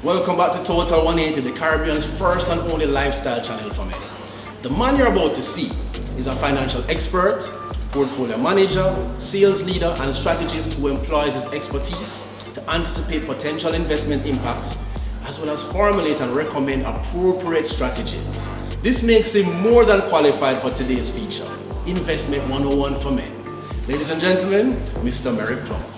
Welcome back to Total 180, the Caribbean's first and only lifestyle channel for men. The man you're about to see is a financial expert, portfolio manager, sales leader, and strategist who employs his expertise to anticipate potential investment impacts, as well as formulate and recommend appropriate strategies. This makes him more than qualified for today's feature, Investment 101 for Men. Ladies and gentlemen, Mr. Merrick Plummer.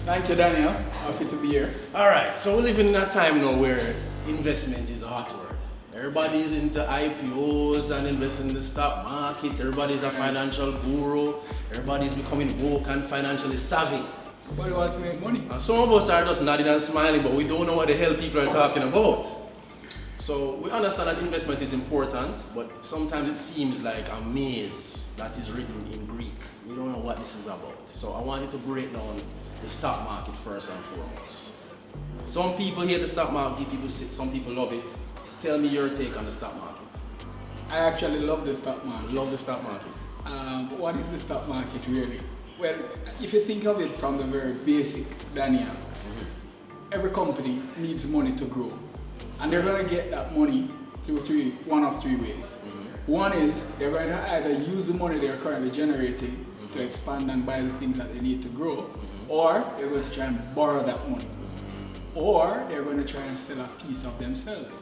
Thank you, Daniel. Happy to be here. Alright, so we're living in a time now where investment is a hot word. Everybody's into IPOs and investing in the stock market. Everybody's a financial guru. Everybody's becoming woke and financially savvy. Everybody wants to make money. And some of us are just nodding and smiling, but we don't know what the hell people are talking about. So we understand that investment is important, but sometimes it seems like a maze that is written in Greek. We don't know what this is about. So I want you to break down the stock market first and foremost. Some people hate the stock market, some people love it. Tell me your take on the stock market. I actually love the stock market. Love the stock market. What is the stock market really? Well, if you think of it from the very basic, Daniel, every company needs money to grow. And they're going to get that money through one of three ways. One is they're going to either use the money they're currently generating to expand and buy the things that they need to grow, or they're going to try and borrow that money, or they're going to try and sell a piece of themselves,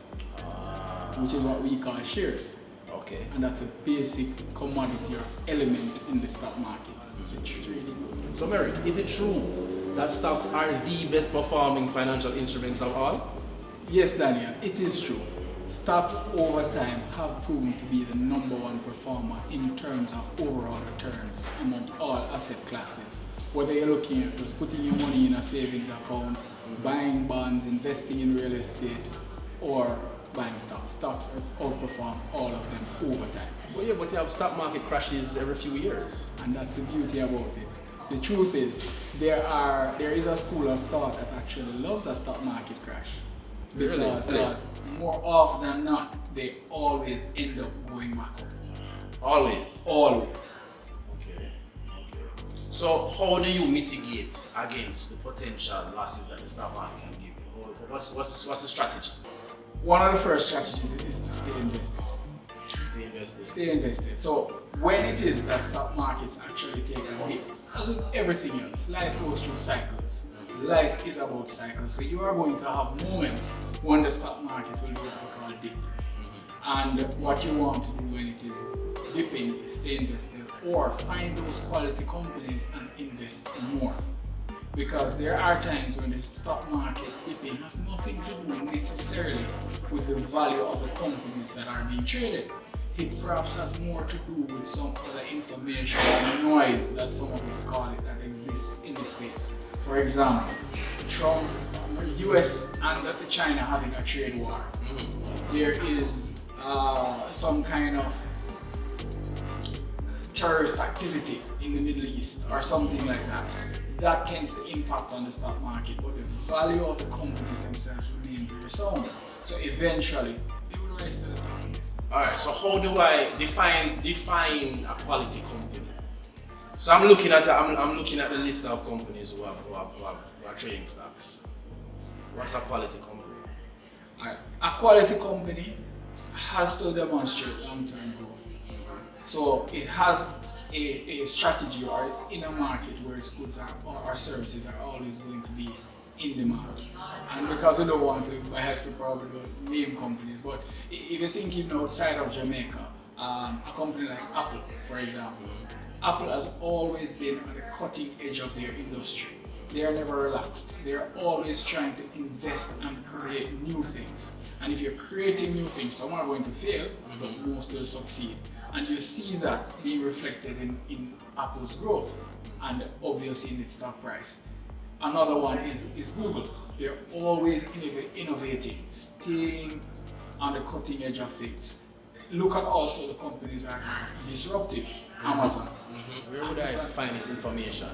which is what we call shares. Okay. And that's a basic commodity or element in the stock market. It's really good. So Merrick, is it true that stocks are the best performing financial instruments of all? Yes, Daniel, it is true. Stocks over time have proven to be the #1 performer in terms of overall returns among all asset classes. Whether you're looking at just putting your money in a savings account, buying bonds, investing in real estate, or buying stocks. Stocks outperform all of them over time. Well, yeah, but you have stock market crashes every few years. And that's the beauty about it. The truth is, there is a school of thought that actually loves a stock market crash. Because more often than not, they always end up going backward. Always? Always. Okay. So how do you mitigate against the potential losses that the stock market can give you? What's the strategy? One of the first strategies is to stay invested. Stay invested. Stay invested. So when it is that stock markets actually take a hit, as with everything else, life goes through cycles. Life is about cycles. So you are going to have moments when the stock market will do what we call dip. And what you want to do when it is dipping is stay invested or find those quality companies and invest more. Because there are times when the stock market dipping has nothing to do necessarily with the value of the companies that are being traded. It perhaps has more to do with some other information and noise that some of us call it that exists in the space. For example, Trump, US and China having a trade war. There is some kind of terrorist activity in the Middle East or something like that. That tends to impact on the stock market, but the value of the companies themselves remain very sound. So eventually, they will rise to the top. Alright, so how do I define a quality company? So I'm looking at the list of companies who are trading stocks. What's a quality company? Alright, a quality company has to demonstrate long-term growth. So it has a strategy, or it's in a market where its goods or services are always going to be in demand. And because we don't want to, I have to probably name companies, but if you're thinking outside of Jamaica, a company like Apple, for example, Apple has always been on the cutting edge of their industry. They are never relaxed. They are always trying to invest and create new things. And if you're creating new things, some are going to fail, but most will succeed. And you see that being reflected in Apple's growth and obviously in its stock price. Another one is Google. They're always innovating, staying on the cutting edge of things. Look at also the companies that are disruptive. Amazon. Where would I find this information?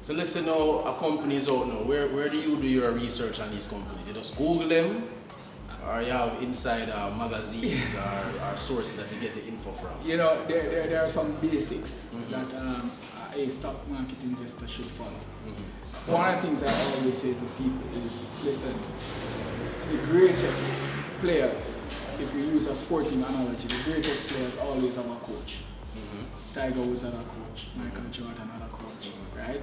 So let's say now a company is out now. Where do you do your research on these companies? You just Google them, or you have inside magazines or sources that you get the info from? You know, there are some basics that a stock market investor should follow. One of the things I always say to people is, listen, the greatest players, if we use a sporting analogy, the greatest players always have a coach. Tiger Woods had a coach, Michael Jordan had a coach, right?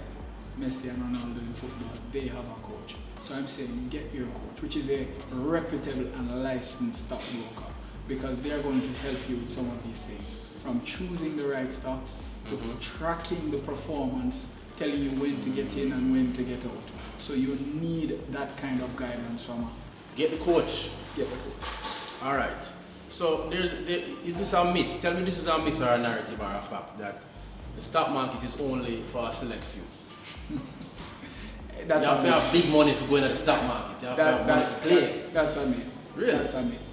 Messi and Ronaldo in football, they have a coach. So I'm saying get your coach, which is a reputable and licensed stockbroker, because they are going to help you with some of these things, from choosing the right stocks to tracking the performance, telling you when to get in and when to get out. So you need that kind of guidance from Get the coach. Get the coach. All right. So is this a myth? Tell me this is a myth or a narrative or a fact that the stock market is only for a select few. You have to have big money for going to the stock market. You have to have money to play. That's a myth. Really? That's a myth.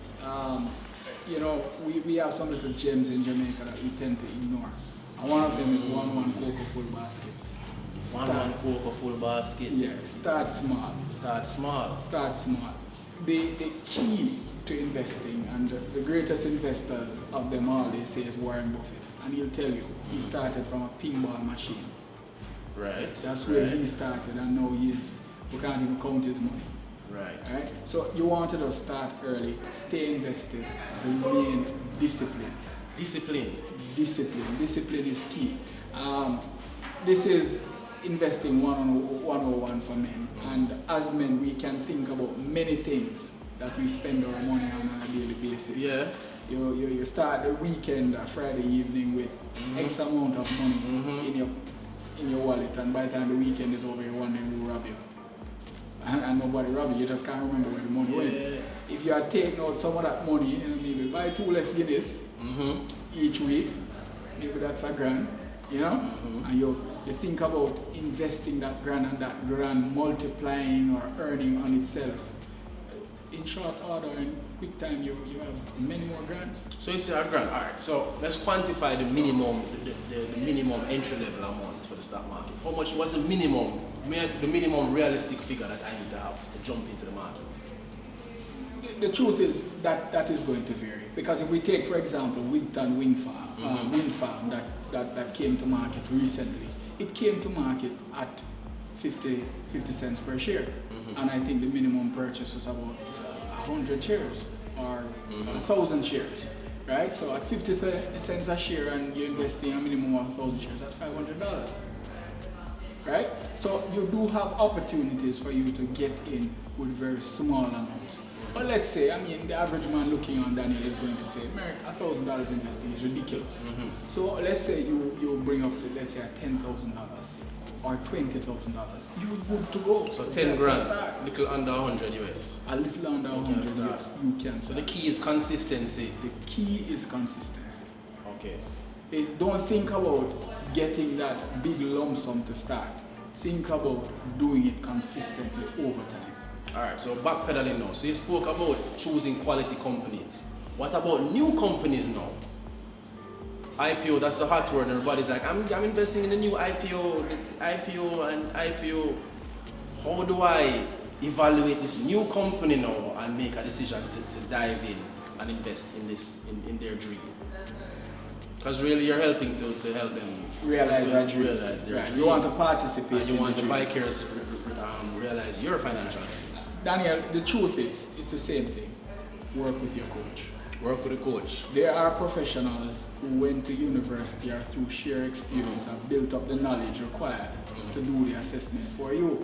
You know, we have some little gems in Jamaica that we tend to ignore. And one of them is 1-1 cocoa full basket. 1-1 cocoa full basket. Yeah, start small. Start small. Start small. The key to investing, and the greatest investors of them all, they say, is Warren Buffett. And he'll tell you, he started from a pinball machine. Right. That's where he started, and now you can't even count his money. Right. So you wanted to start early, stay invested, remain disciplined. Discipline Discipline is key. This is investing 101 for men. And as men, we can think about many things that we spend our money on a daily basis. Yeah. You start the weekend, Friday evening, with X amount of money in your wallet, and by the time the weekend is over, you're wondering who robbed you. And nobody robbed you, you just can't remember where the money went. If you are taking out some of that money and maybe buy 2 less Guinness each week, maybe that's $1,000, you know? And you think about investing that grand and that grand multiplying or earning on itself. In short order, in quick time, you have many more grants. So it's $1,000. All right. So let's quantify the minimum, the minimum entry level amount for the stock market. How much was the minimum realistic figure that I need to have to jump into the market? The truth is that is going to vary, because if we take, for example, Wigton wind farm that came to market recently, it came to market at 50 cents per share, and I think the minimum purchase was about 100 shares or 1,000 shares, right? So at 50 cents a share and you're investing a minimum of 1,000 shares, that's $500, right? So you do have opportunities for you to get in with very small amounts. But let's say, I mean, the average man looking on Daniel is going to say, Merrick, $1,000 investing is ridiculous. So let's say you bring up, let's say, $10,000 or $20,000. You're good to go. So 10 grand, little under 100 US. A little under 100 US, you can start. So the key is consistency. The key is consistency. Okay. Don't think about getting that big lump sum to start. Think about doing it consistently over time. Alright, so backpedaling now. So you spoke about choosing quality companies. What about new companies now? IPO, that's the hot word. Everybody's like, I'm investing in the new IPO, IPO. How do I evaluate this new company now and make a decision to dive in and invest in their dream? Because really you're helping to help them realize their dream. You want to participate. And you want to vicariously realize your financial dreams. Daniel, the truth is, it's the same thing. Work with your coach. Work with a coach. There are professionals who went to university or through sheer experience have built up the knowledge required to do the assessment for you.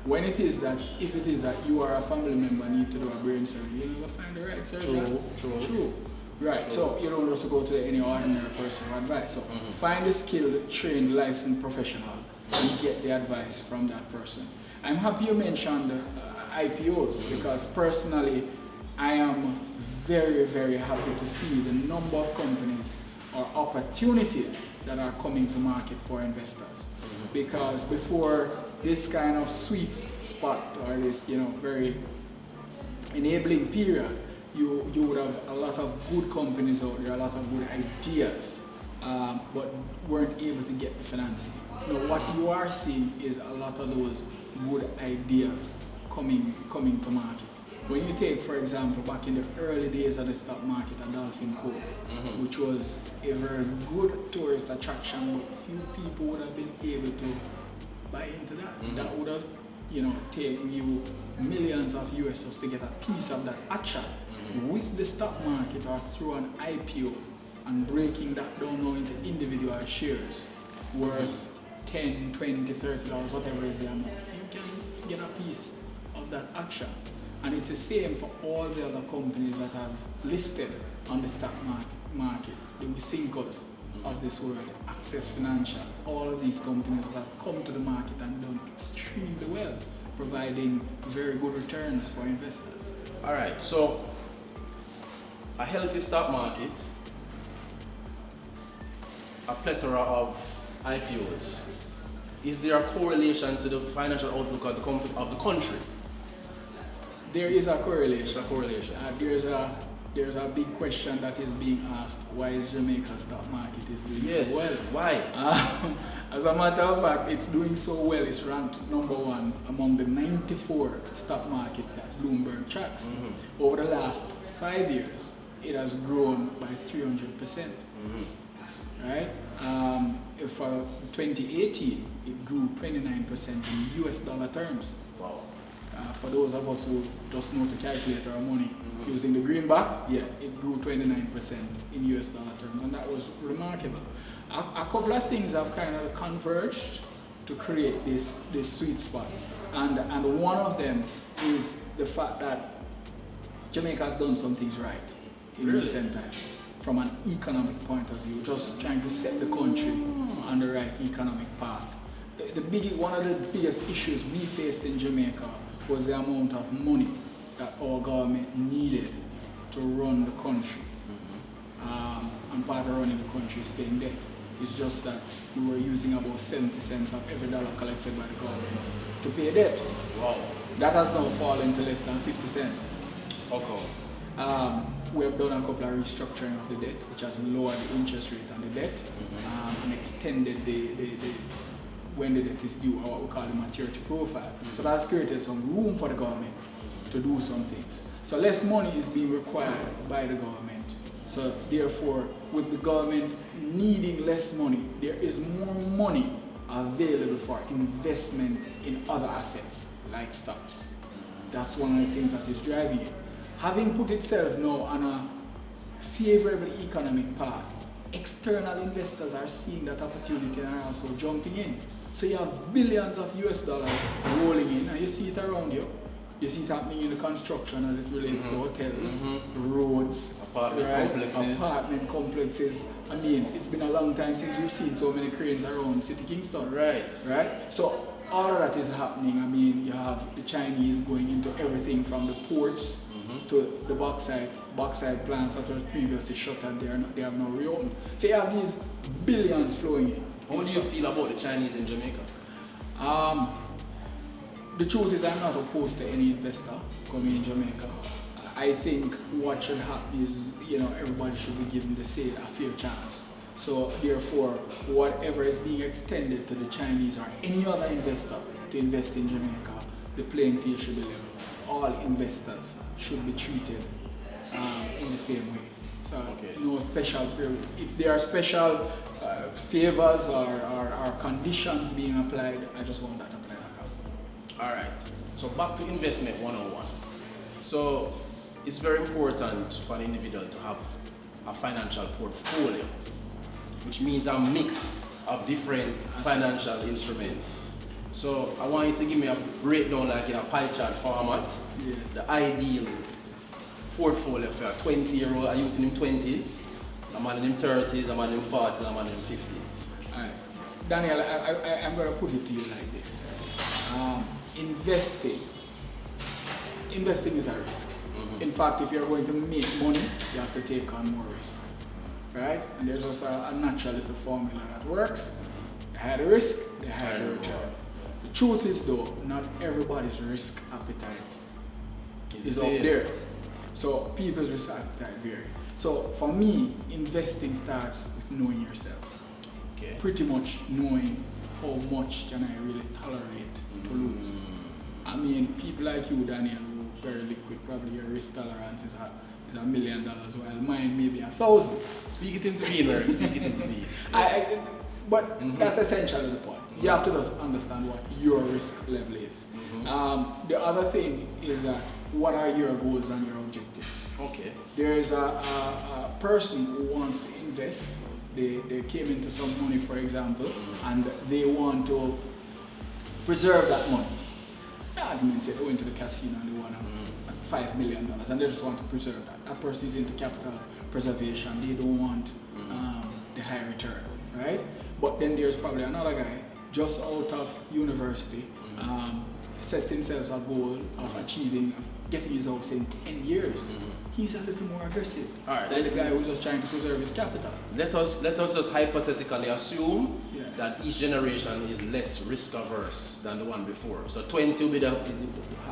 When it is that, if it is that you are a family member and need to do a brain surgery, you will find the right surgeon. True. Right, true. So you don't just go to any ordinary person for advice. So find a skilled, trained, licensed professional and get the advice from that person. I'm happy you mentioned IPOs because personally, I am very, very happy to see the number of companies or opportunities that are coming to market for investors. Because before this kind of sweet spot or this, very enabling period, you would have a lot of good companies out there, a lot of good ideas, but weren't able to get the financing. Now, what you are seeing is a lot of those good ideas coming to market. When you take, for example, back in the early days of the stock market at Dolphin Cove, which was a very good tourist attraction, but few people would have been able to buy into that. That would have, taken you millions of US dollars to get a piece of that action. With the stock market or through an IPO and breaking that down now into individual shares worth $10, $20, $30, whatever is the amount, you can get a piece of that action. And it's the same for all the other companies that have listed on the stock market, the Syncos of this world, Access Financial, all of these companies that have come to the market and done extremely well, providing very good returns for investors. All right, so a healthy stock market, a plethora of IPOs. Is there a correlation to the financial outlook of the country? There is a correlation. There's a correlation. There's a big question that is being asked: why is Jamaica's stock market is doing so well? Why? As a matter of fact, it's doing so well. It's ranked number one among the 94 stock markets that Bloomberg tracks. Over the last 5 years, it has grown by 300%. Right? For 2018, it grew 29% in US dollar terms. Wow. For those of us who just know to calculate our money using the greenback, it grew 29% in US dollar terms, and that was remarkable. A couple of things have kind of converged to create this sweet spot, and one of them is the fact that Jamaica has done some things right in recent times from an economic point of view, just trying to set the country on the right economic path. One of the biggest issues we faced in Jamaica was the amount of money that our government needed to run the country. And part of running the country is paying debt. It's just that we were using about 70 cents of every dollar collected by the government to pay debt. Wow. That has now fallen to less than 50 cents. Okay. We have done a couple of restructuring of the debt, which has lowered the interest rate on the debt and extended the when the debt is due, or what we call the maturity profile. So that's created some room for the government to do some things. So less money is being required by the government. So therefore, with the government needing less money, there is more money available for investment in other assets, like stocks. That's one of the things that is driving it. Having put itself now on a favorable economic path, external investors are seeing that opportunity and are also jumping in. So you have billions of US dollars rolling in, and you see it around you. You see it happening in the construction as it relates to hotels, roads, apartment complexes. I mean, it's been a long time since we've seen so many cranes around City Kingston. Right. So all of that is happening. I mean, you have the Chinese going into everything from the ports to the bauxite plants that were previously shut and they have now reopened. So you have these billions flowing in. How do you feel about the Chinese in Jamaica? The truth is, I'm not opposed to any investor coming in Jamaica. I think what should happen is, everybody should be given a fair chance. So therefore, whatever is being extended to the Chinese or any other investor to invest in Jamaica, the playing field should be level. All investors should be treated in the same way. So no special, if there are special favors or conditions being applied, I just want that applied across. All right, so back to investment 101. So it's very important for an individual to have a financial portfolio, which means a mix of different financial instruments. So I want you to give me a breakdown like in a pie chart format, the ideal portfolio for a 20-year-old, a youth in his 20s, a man in his 30s, a man in his 40s, and a man in his 50s. All right. Daniel, I'm going to put it to you like this. Investing is a risk. In fact, if you're going to make money, you have to take on more risk. Right? And there's just a natural little formula that works. The higher the risk, the higher the return. The truth is though, not everybody's risk appetite is up there. So people's risk appetite vary. So for me, investing starts with knowing yourself. Okay. Pretty much knowing how much can I really tolerate to lose. I mean, people like you, Daniel, who very liquid. Probably your risk tolerance is $1 million, while mine may be 1,000. Speak it into being, Merrick. Speak it into being. But that's essentially the point. You have to just understand what your risk level is. The other thing is that what are your goals and your objectives? Okay. There is a person who wants to invest. They came into some money, for example, and they want to preserve that money. The argument said they went to the casino and they won $5 million and they just want to preserve that. That person is into capital preservation. They don't want the high return, right? But then there's probably another guy just out of university, sets himself a goal of getting his house in 10 years. He's a little more aggressive than the guy who's just trying to preserve his capital. Let us just hypothetically assume that each generation is less risk averse than the one before. So 20 will be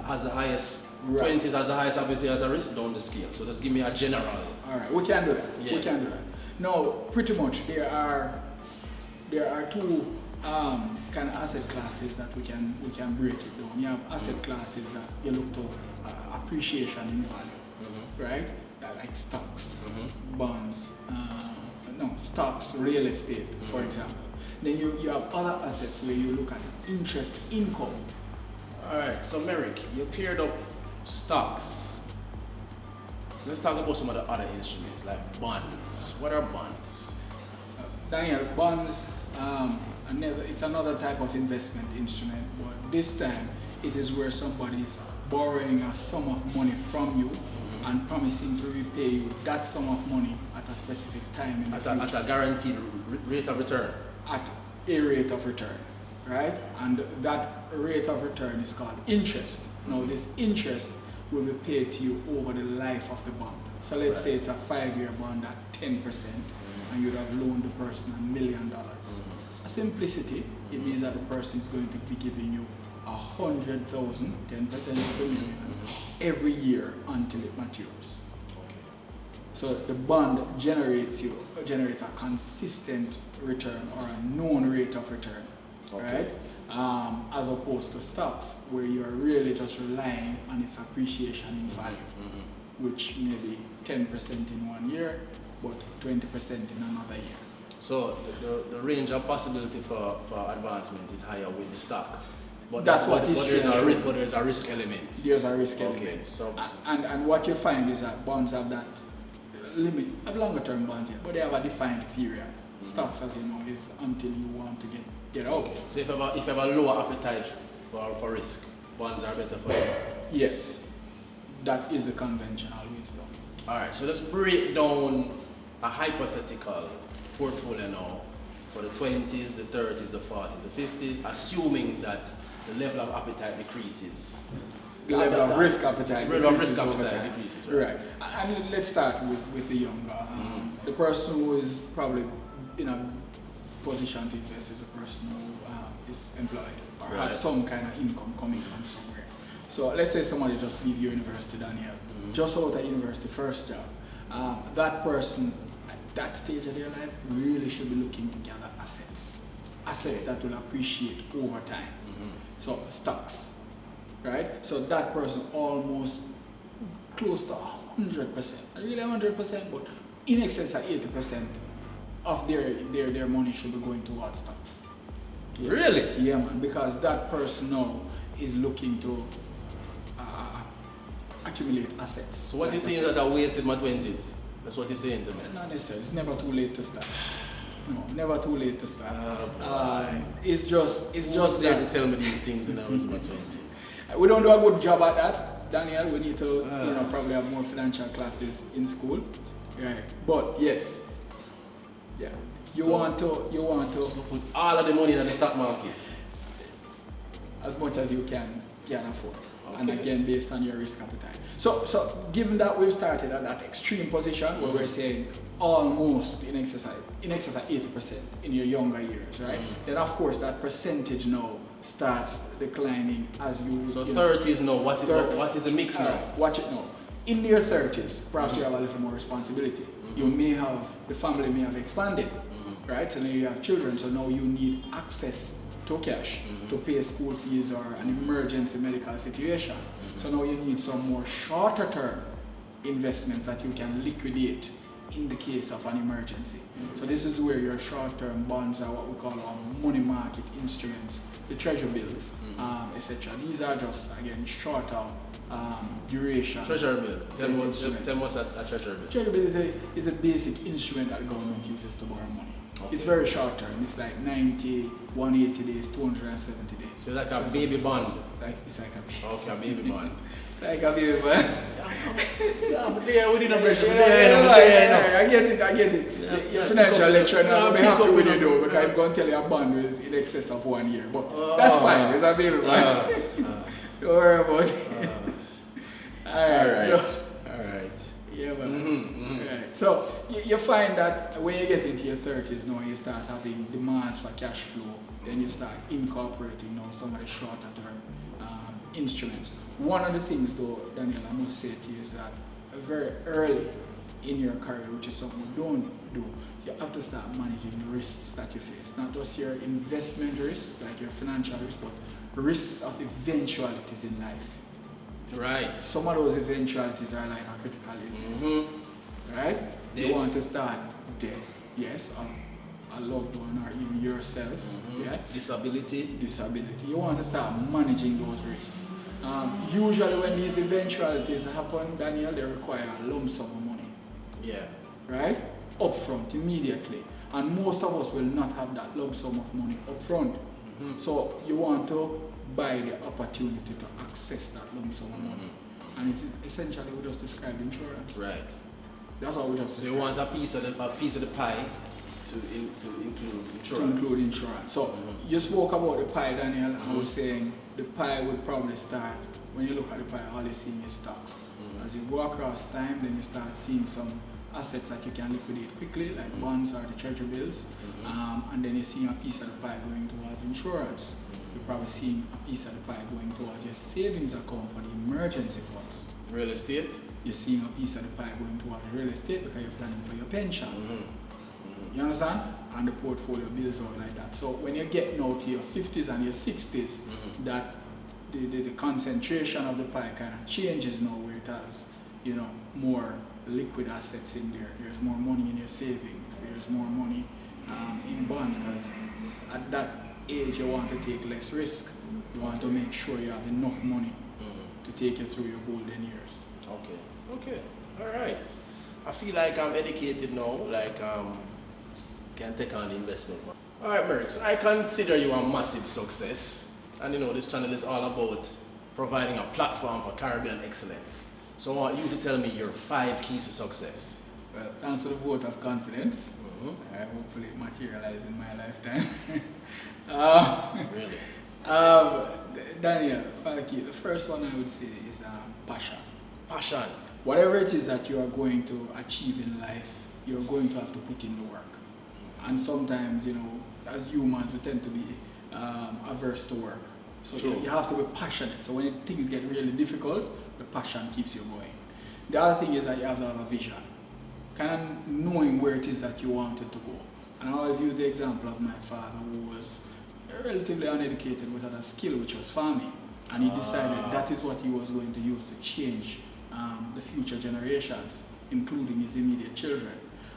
has the highest. 20 has the highest ability at the risk down the scale. So just give me a general. All right, we can do that. Yeah. We can do that. No, pretty much there are two kind of asset classes that we can break it down. You have asset classes that you look to appreciation in value, right? Like stocks, bonds, stocks, real estate, for example. Then you have other assets where you look at interest income. All right, so Merrick, you cleared up stocks. Let's talk about some of the other instruments like bonds. What are bonds? Daniel, bonds, it's another type of investment instrument, but this time it is where somebody is borrowing a sum of money from you and promising to repay you that sum of money at a specific time in the future. At a guaranteed rate of return? At a rate of return, right? And that rate of return is called interest. Now this interest will be paid to you over the life of the bond. So let's say it's a 5-year bond at 10%, and you'd have loaned the person $1 million. A simplicity, it means that the person is going to be giving you 100,000, 10% of the million, every year until it matures. So the bond generates a consistent return or a known rate of return, right? As opposed to stocks, where you are really just relying on its appreciation in value, which may be 10% in 1 year, but 20% in another year. So the range of possibility for advancement is higher with the stock. But that's what history has shown. But there's a risk element. There's a risk element. Okay, so and what you find is that bonds have that limit, have longer term bonds here, but they have a defined period. Stocks, as you know, is until you want to get out. So if you have a lower appetite for risk, bonds are better for you? Yes, that is the conventional wisdom. Alright, so let's break down a hypothetical portfolio now for the 20s, the 30s, the 40s, the 50s, assuming that the level of appetite decreases. The level of risk appetite decreases. Right. And let's start with the younger. The person who is probably in a position to invest is a person who is employed or has some kind of income coming from somewhere. So let's say somebody just leave university, Daniel, just out of university, first job. That person at that stage of their life really should be looking to gather assets that will appreciate over time. So stocks, right? So that person almost close to 100%, really 100%, but in excess of 80% of their money should be going towards stocks. Yeah. Really? Yeah, man, because that person now is looking to accumulate assets. So what you're saying is that I wasted my 20s? That's what you're saying to me? Not necessarily. It's never too late to start. No, never too late to start. It's just there to tell me these things when I was in my 20s. We don't do a good job at that, Daniel. We need to probably have more financial classes in school. Right. But yes. Yeah. You want to put all of the money in the stock market. As much as you can afford. Okay. And again, based on your risk appetite. So given that we've started at that extreme position where we're saying almost in excess of 80% in your younger years, right? Then of course that percentage now starts declining as you. So 30s now. What is the mix now? Watch it now. In your 30s, perhaps you have a little more responsibility. The family may have expanded, right? So now you have children, so now you need access to cash to pay school fees or an emergency medical situation. So now you need some more shorter term investments that you can liquidate in the case of an emergency. So this is where your short-term bonds are what we call our money market instruments, the treasury bills, etc. These are just, again, shorter duration. Treasury bill. Tell me what's a treasury bill. Treasury bill is a basic instrument that the government uses to borrow money. Okay. It's very short term. It's like 90, 180 days, 270 days. So it's like a baby bond. It's like a baby. Okay, a baby bond. Like a baby bond. Yeah, but there we didn't brush it. I get it. Your financial lecture now, I'm happy when you do, because I'm going to tell you a bond is in excess of 1 year. But that's fine. It's a baby bond. Don't worry about it. Alright. Yeah, man. Right. So you find that when you get into your 30s now, you start having demands for cash flow. Then you start incorporating now some of the shorter term instruments. One of the things though, Daniel, I must say to you is that very early in your career, which is something you don't do, you have to start managing the risks that you face. Not just your investment risks, like your financial risks, but risks of eventualities in life. Right. Some of those eventualities are like a critical illness. Right? You want to start death, yes, of a loved one or even yourself. Yeah? Disability. You want to start managing those risks. Usually when these eventualities happen, Daniel, they require a lump sum of money. Yeah. Right? Upfront, immediately. And most of us will not have that lump sum of money upfront. So you want to buy the opportunity to access that lump sum of money. And it essentially we just describe insurance. Right. That's what we just describe. So you want a piece of the pie to include insurance. To include insurance. So you spoke about the pie, Daniel, and I was saying the pie would probably start, when you look at the pie, all you're seeing is stocks. As you go across time, then you start seeing some assets that you can liquidate quickly, like bonds or the treasury bills, and then you're seeing a piece of the pie going towards insurance. You're probably seeing a piece of the pie going towards your savings account for the emergency funds. Real estate? You're seeing a piece of the pie going towards real estate because you're planning for your pension. You understand? And the portfolio bills out like that. So when you're getting out to your 50s and your 60s, that the concentration of the pie kind of changes now, where it has, you know, more liquid assets in there. There's more money in your savings. There's more money in bonds, because at that age you want to take less risk. You want to make sure you have enough money to take you through your golden years. Okay. All right. I feel like I'm educated now. Like can take on the investment. All right, Merrick. So I consider you a massive success, and you know this channel is all about providing a platform for Caribbean excellence. So I want you to tell me your 5 keys to success. Well, thanks to the vote of confidence. Hopefully it materializes in my lifetime. Really? Daniel, 5 keys. The first one I would say is passion. Passion. Whatever it is that you are going to achieve in life, you're going to have to put in the work. And sometimes, you know, as humans, we tend to be averse to work. So you have to be passionate. So when things get really difficult, the passion keeps you going. The other thing is that you have to have a vision. Kind of knowing where it is that you wanted to go. And I always use the example of my father, who was relatively uneducated but had a skill, which was farming. And he decided that is what he was going to use to change the future generations, including his immediate children.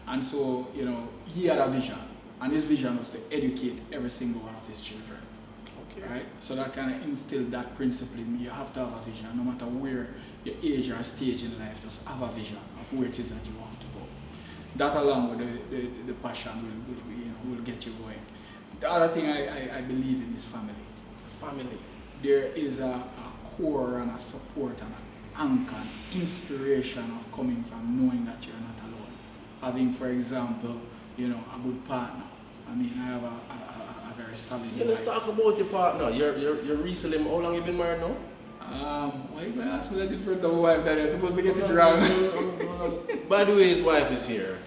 And so, you know, he had a vision. And his vision was to educate every single one of his children. Right? So that kind of instilled that principle in me. You have to have a vision, no matter where your age or stage in life, just have a vision of where it is that you want to go. That along with the passion will get you going. The other thing I believe in is family. Family. There is a core and a support and an anchor, an inspiration of coming from knowing that you're not alone. Having, for example, you know, a good partner. I mean, I have a very solid life. Let's talk about your partner. You're recently, how long you been married now? Why you gonna ask me that in front of my wife that I'm supposed to get it wrong? By the way, his wife is here.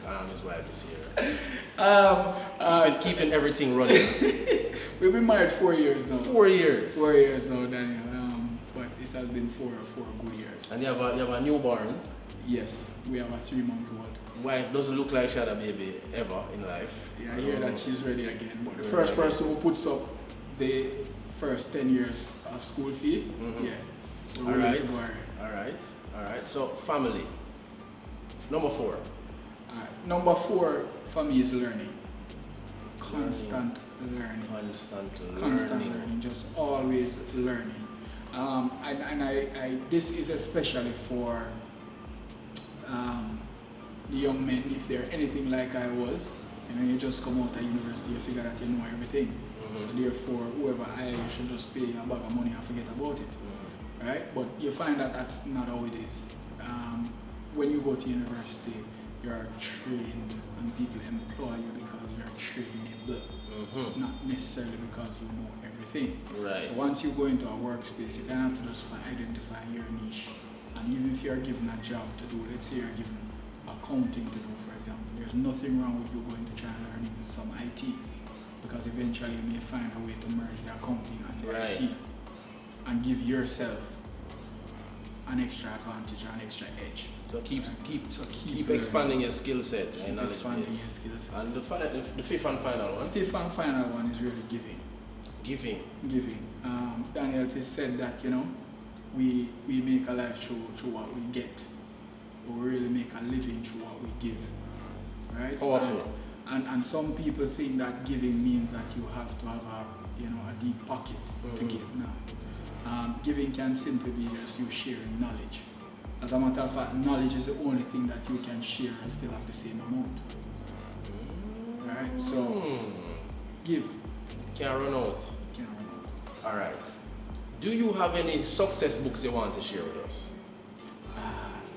Been keeping everything running. We've been married 4 years now. 4 years? 4 years now, Daniel. But it has been four good years. And you have a newborn? Yes, we have a 3-month-old. Wife doesn't look like she had a baby ever in life. Yeah, I hear that she's ready again. But the first person who puts up the first 10 years of school fee. Mhm. Yeah. So All we right. need to worry. All right. So family. Number 4. Number 4 for me is learning. Constant learning. Constant Learning. Just always learning. I this is especially for the young men, if they're anything like I was. You just come out of university, you figure that you know everything. So therefore, whoever you should just pay a bag of money and forget about it. Right? But you find that that's not how it is. When you go to university, you're trained and people employ you because you're trained, not necessarily because you know everything. Right. So once you go into a workspace, you kind of have to just identify your niche. And even if you're given a job to do, let's say you're given accounting to do, for example, there's nothing wrong with you going to try and learn some IT, because eventually you may find a way to merge the accounting and the IT and give yourself an extra advantage, an extra edge. So keep learning. expanding your skill set and knowledge Expanding base. your skill set. And the fifth and final one. The fifth and final one is really giving. Giving. Daniel has said that, we make a life through what we get. We really make a living through what we give. Right? Powerful. And some people think that giving means that you have to have a deep pocket to give. No. Giving can simply be just you sharing knowledge. As a matter of fact, knowledge is the only thing that you can share and still have the same amount. Right? So, give. Can't run out. All right. Do you have any success books you want to share with us?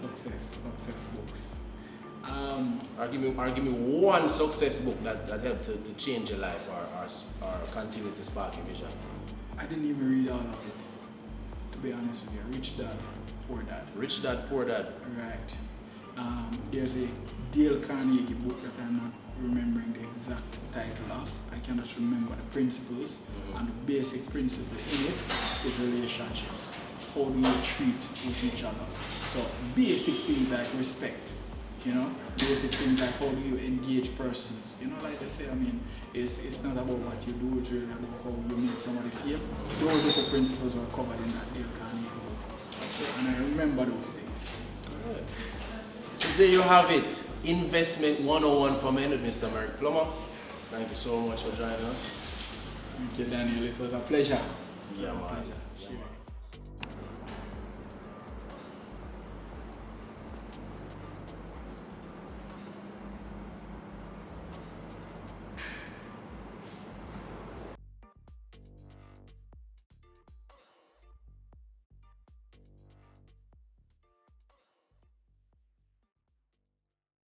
Success books. Or give me one success book that helped to change your life or continue to spark your vision. I didn't even read all of it, to be honest with you. Rich Dad, Poor Dad. Rich Dad, Poor Dad. Right. There's a Dale Carnegie book that I'm not remembering the exact title of. I can just remember the principles, and the basic principle in it is relationships. How do you treat with each other? So basic things like respect, basic things like how do you engage persons. Like I say, it's not about what you do, it's really about how you make somebody feel. Those little principles are covered in that Dale Carnegie book. And I remember those things. Good. So there you have it. Investment 101 for men with Mr. Merrick Plummer. Thank you so much for joining us. Thank you, Daniel. It was a pleasure. Yeah, man.